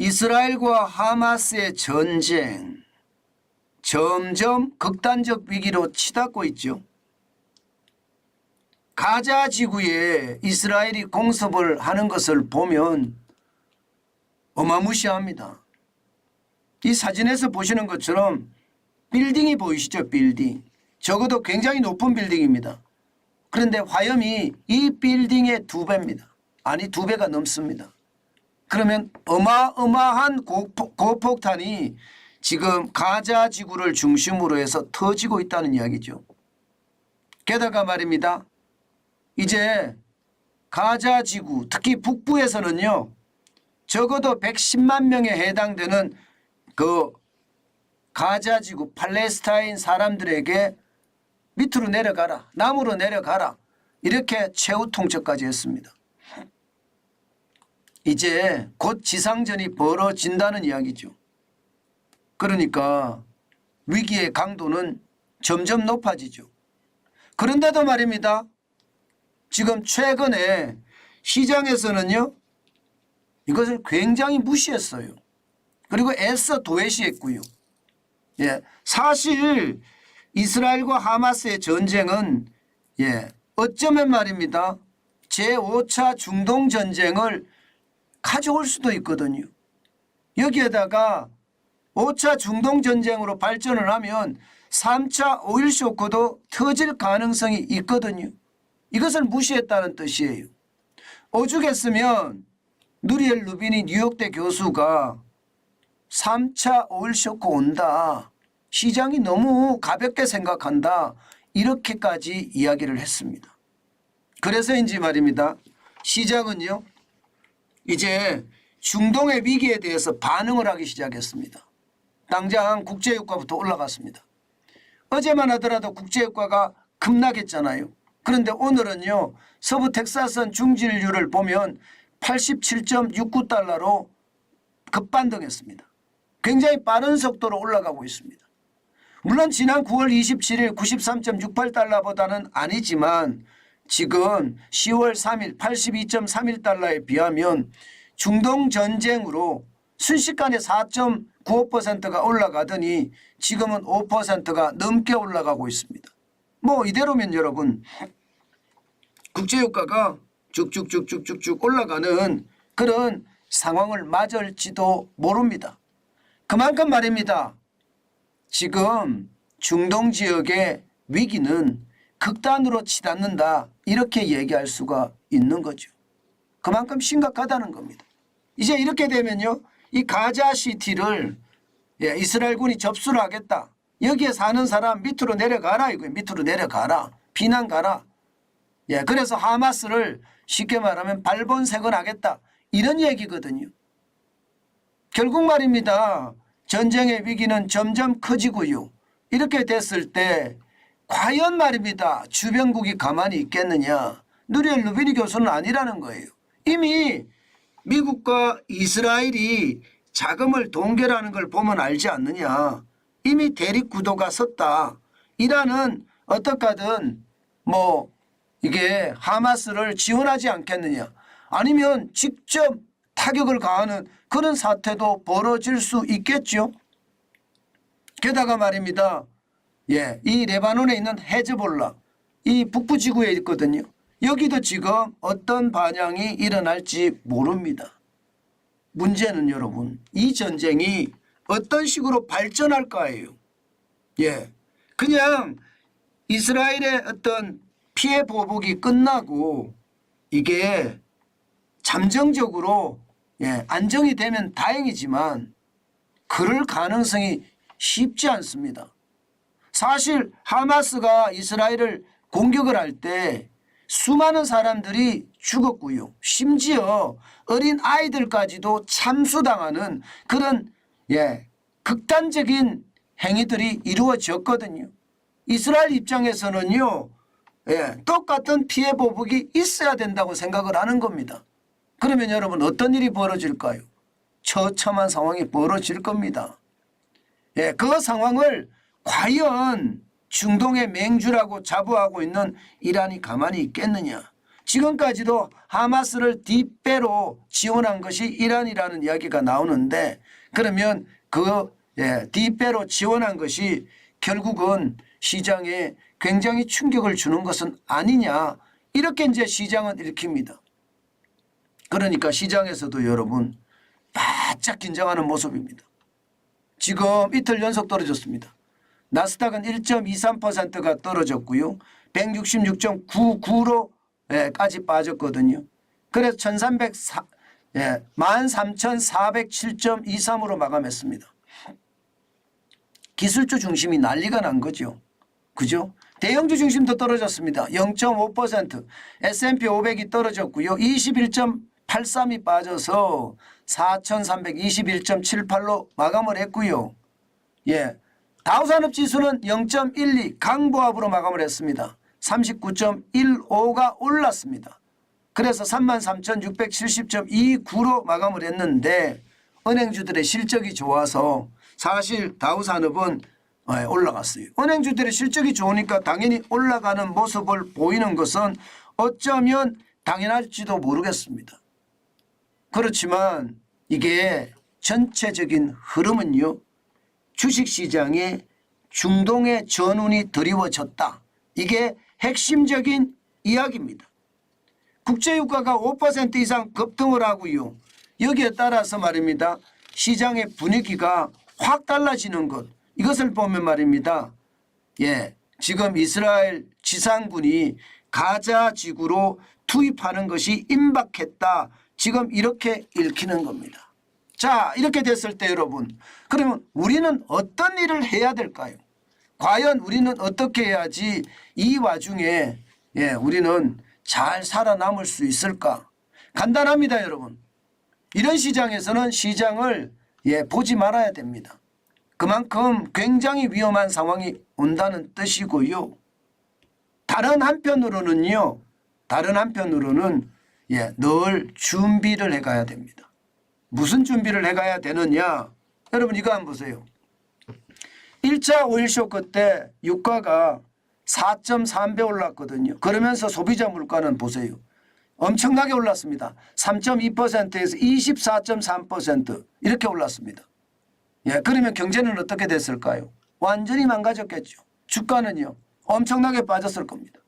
이스라엘과 하마스의 전쟁 점점 극단적 위기로 치닫고 있죠. 가자 지구에 이스라엘이 공습을 하는 것을 보면 어마무시합니다. 이 사진에서 보시는 것처럼 빌딩이 보이시죠? 빌딩. 적어도 굉장히 높은 빌딩입니다. 그런데 화염이 이 빌딩의 2배입니다. 아니 2배가 넘습니다. 그러면 어마어마한 고폭탄이 지금 가자 지구를 중심으로 해서 터지고 있다는 이야기죠. 게다가 말입니다. 이제 가자 지구 특히 북부에서는요. 적어도 110만 명에 해당되는 그 가자 지구 팔레스타인 사람들에게 밑으로 내려가라. 남으로 내려가라. 이렇게 최후 통첩까지 했습니다. 이제 곧 지상전이 벌어진다는 이야기죠. 그러니까 위기의 강도는 점점 높아지죠. 그런데도 말입니다. 지금 최근에 시장에서는요. 이것을 굉장히 무시했어요. 그리고 애써 도외시했고요. 사실 이스라엘과 하마스의 전쟁은 어쩌면 말입니다. 제5차 중동전쟁을 가져올 수도 있거든요. 여기에다가 5차 중동전쟁으로 발전을 하면 3차 오일 쇼크도 터질 가능성이 있거든요. 이것을 무시했다는 뜻이에요. 오죽했으면 누리엘 루비니 뉴욕대 교수가 3차 오일 쇼크 온다. 시장이 너무 가볍게 생각한다. 이렇게까지 이야기를 했습니다. 그래서인지 말입니다. 시장은요. 이제 중동의 위기에 대해서 반응을 하기 시작했습니다. 당장 국제유가부터 올라갔습니다. 어제만 하더라도 국제유가가 급락했잖아요. 그런데 오늘은요. 서부 텍사스선 중진유를 보면 87.69달러로 급반등했습니다. 굉장히 빠른 속도로 올라가고 있습니다. 물론 지난 9월 27일 93.68달러보다는 아니지만 지금 10월 3일 82.31달러에 비하면 중동전쟁으로 순식간에 4.95%가 올라가더니 지금은 5%가 넘게 올라가고 있습니다. 뭐 이대로면 여러분 국제유가가 쭉쭉쭉쭉쭉 올라가는 그런 상황을 맞을지도 모릅니다. 그만큼 말입니다. 지금 중동 지역의 위기는 극단으로 치닫는다 이렇게 얘기할 수가 있는 거죠. 그만큼 심각하다는 겁니다. 이제 이렇게 되면요. 이 가자시티를 이스라엘군이 접수를 하겠다. 여기에 사는 사람 밑으로 내려가라 이거예요. 밑으로 내려가라. 피난 가라. 그래서 하마스를 쉽게 말하면 발본색원하겠다. 이런 얘기거든요. 결국 말입니다. 전쟁의 위기는 점점 커지고요. 이렇게 됐을 때 과연 말입니다. 주변국이 가만히 있겠느냐. 누리엘 루비니 교수는 아니라는 거예요. 이미 미국과 이스라엘이 자금을 동결하는 걸 보면 알지 않느냐. 이미 대립 구도가 섰다. 이란은 어떻게든 이게 하마스를 지원하지 않겠느냐. 아니면 직접 타격을 가하는 그런 사태도 벌어질 수 있겠죠. 게다가 말입니다. 이 레바논에 있는 헤즈볼라 이 북부 지구에 있거든요. 여기도 지금 어떤 반향이 일어날지 모릅니다. 문제는 여러분 이 전쟁이 어떤 식으로 발전할까예요. 그냥 이스라엘의 어떤 피해 보복이 끝나고 이게 잠정적으로 안정이 되면 다행이지만 그럴 가능성이 쉽지 않습니다. 사실 하마스가 이스라엘을 공격을 할 때 수많은 사람들이 죽었고요. 심지어 어린 아이들까지도 참수당하는 그런 극단적인 행위들이 이루어졌거든요. 이스라엘 입장에서는요. 똑같은 피해 보복이 있어야 된다고 생각을 하는 겁니다. 그러면 여러분 어떤 일이 벌어질까요? 처참한 상황이 벌어질 겁니다. 그 상황을 과연 중동의 맹주라고 자부하고 있는 이란이 가만히 있겠느냐. 지금까지도 하마스를 뒷배로 지원한 것이 이란이라는 이야기가 나오는데 그러면 그 뒷배로 지원한 것이 결국은 시장에 굉장히 충격을 주는 것은 아니냐 이렇게 이제 시장은 읽힙니다. 그러니까 시장에서도 여러분 바짝 긴장하는 모습입니다. 지금 이틀 연속 떨어졌습니다. 나스닥은 1.23%가 떨어졌고요. 166.99로 까지 빠졌거든요. 그래서 13,407.23으로 마감했습니다. 기술주 중심이 난리가 난 거죠. 그죠? 대형주 중심도 떨어졌습니다. 0.5%. S&P 500이 떨어졌고요. 21.83이 빠져서 4,321.78로 마감을 했고요. 예. 다우산업지수는 0.12 강보합으로 마감을 했습니다. 39.15가 올랐습니다. 그래서 33,670.29로 마감을 했는데 은행주들의 실적이 좋아서 사실 다우산업은 올라갔어요. 은행주들의 실적이 좋으니까 당연히 올라가는 모습을 보이는 것은 어쩌면 당연할지도 모르겠습니다. 그렇지만 이게 전체적인 흐름은요. 주식시장에 중동의 전운이 드리워졌다. 이게 핵심적인 이야기입니다. 국제유가가 5% 이상 급등을 하고요. 여기에 따라서 말입니다. 시장의 분위기가 확 달라지는 것. 이것을 보면 말입니다. 예, 지금 이스라엘 지상군이 가자 지구로 투입하는 것이 임박했다. 지금 이렇게 읽히는 겁니다. 자, 이렇게 됐을 때 여러분, 그러면 우리는 어떤 일을 해야 될까요? 과연 우리는 어떻게 해야지 이 와중에 우리는 잘 살아남을 수 있을까? 간단합니다, 여러분. 이런 시장에서는 시장을 보지 말아야 됩니다. 그만큼 굉장히 위험한 상황이 온다는 뜻이고요. 다른 한편으로는 늘 준비를 해가야 됩니다. 무슨 준비를 해가야 되느냐? 여러분 이거 한번 보세요. 1차 오일 쇼크 때 유가가 4.3배 올랐거든요. 그러면서 소비자 물가는 보세요. 엄청나게 올랐습니다. 3.2%에서 24.3% 이렇게 올랐습니다. 예, 그러면 경제는 어떻게 됐을까요? 완전히 망가졌겠죠. 주가는요. 엄청나게 빠졌을 겁니다.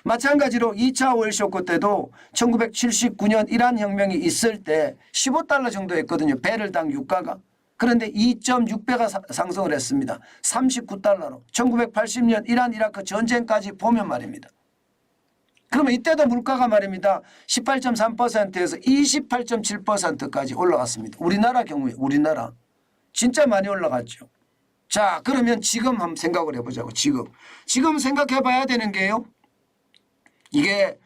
마찬가지로 2차 오일 쇼크 때도 1979년 이란 혁명이 있을 때 15달러 정도 했거든요. 배럴당 유가가. 그런데 2.6배가 상승을 했습니다. 39달러로. 1980년 이란 이라크 전쟁까지 보면 말입니다. 그러면 이때도 물가가 말입니다. 18.3%에서 28.7%까지 올라갔습니다. 우리나라 경우에 우리나라 진짜 많이 올라갔죠. 자, 그러면 지금 한번 생각을 해보자고. 지금 생각해 봐야 되는 게요. 이게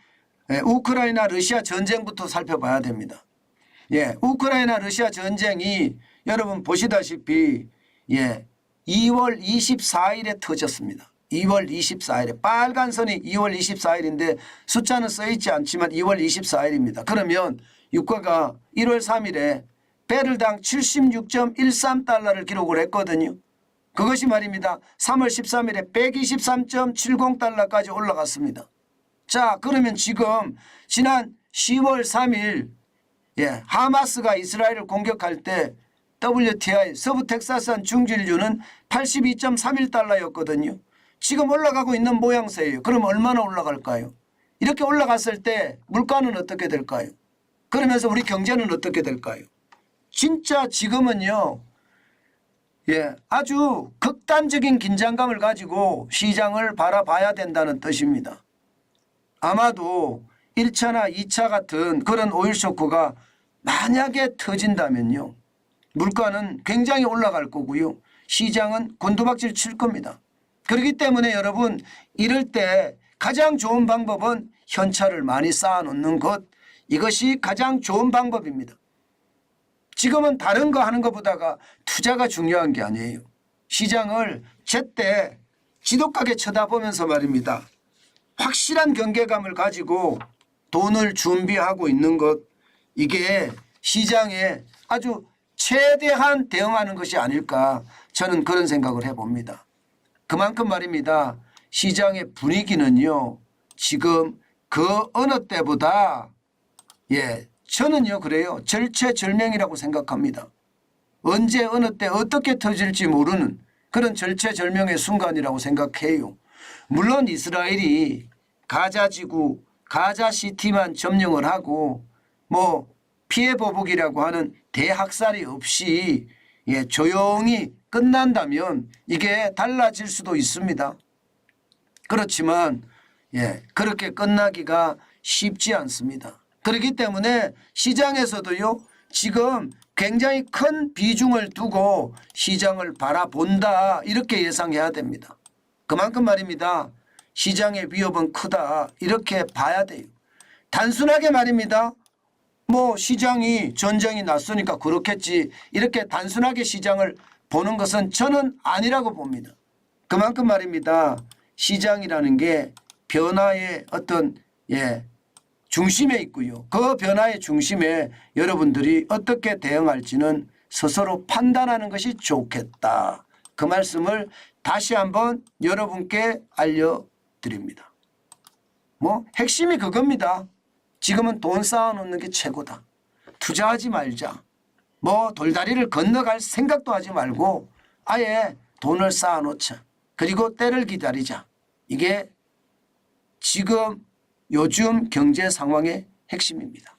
우크라이나 러시아 전쟁부터 살펴봐야 됩니다. 예, 우크라이나 러시아 전쟁이 여러분 보시다시피 2월 24일에 터졌습니다. 2월 24일에 빨간 선이 2월 24일인데 숫자는 써있지 않지만 2월 24일입니다. 그러면 유가가 1월 3일에 배럴당 76.13달러를 기록을 했거든요. 그것이 말입니다. 3월 13일에 123.70달러까지 올라갔습니다. 자, 그러면 지금 지난 10월 3일 하마스가 이스라엘을 공격할 때 WTI 서부 텍사스산 중진유는 82.31달러였거든요. 지금 올라가고 있는 모양새예요. 그럼 얼마나 올라갈까요? 이렇게 올라갔을 때 물가는 어떻게 될까요? 그러면서 우리 경제는 어떻게 될까요? 진짜 지금은요. 아주 극단적인 긴장감을 가지고 시장을 바라봐야 된다는 뜻입니다. 아마도 1차나 2차 같은 그런 오일 쇼크가 만약에 터진다면요. 물가는 굉장히 올라갈 거고요. 시장은 곤두박질 칠 겁니다. 그렇기 때문에 여러분 이럴 때 가장 좋은 방법은 현찰을 많이 쌓아놓는 것. 이것이 가장 좋은 방법입니다. 지금은 다른 거 하는 것보다가 투자가 중요한 게 아니에요. 시장을 제때 지독하게 쳐다보면서 말입니다. 확실한 경계감을 가지고 돈을 준비하고 있는 것. 이게 시장에 아주 최대한 대응하는 것이 아닐까 저는 그런 생각을 해봅니다. 그만큼 말입니다. 시장의 분위기는요. 지금 그 어느 때보다 저는요 그래요. 절체절명이라고 생각합니다. 언제 어느 때 어떻게 터질지 모르는 그런 절체절명의 순간이라고 생각해요. 물론 이스라엘이 가자지구 가자시티만 점령을 하고 뭐 피해 보복이라고 하는 대학살이 없이 조용히 끝난다면 이게 달라질 수도 있습니다. 그렇지만 그렇게 끝나기가 쉽지 않습니다. 그렇기 때문에 시장에서도요 지금 굉장히 큰 비중을 두고 시장을 바라본다 이렇게 예상해야 됩니다. 그만큼 말입니다. 시장의 위협은 크다 이렇게 봐야 돼요. 단순하게 말입니다. 뭐 시장이 전쟁이 났으니까 그렇겠지 이렇게 단순하게 시장을 보는 것은 저는 아니라고 봅니다. 그만큼 말입니다. 시장이라는 게 변화의 어떤 중심에 있고요. 그 변화의 중심에 여러분들이 어떻게 대응할지는 스스로 판단하는 것이 좋겠다. 그 말씀을 다시 한번 여러분께 알려드립니다. 뭐 핵심이 그겁니다. 지금은 돈 쌓아놓는 게 최고다. 투자하지 말자. 뭐 돌다리를 건너갈 생각도 하지 말고 아예 돈을 쌓아놓자. 그리고 때를 기다리자. 이게 지금 요즘 경제 상황의 핵심입니다.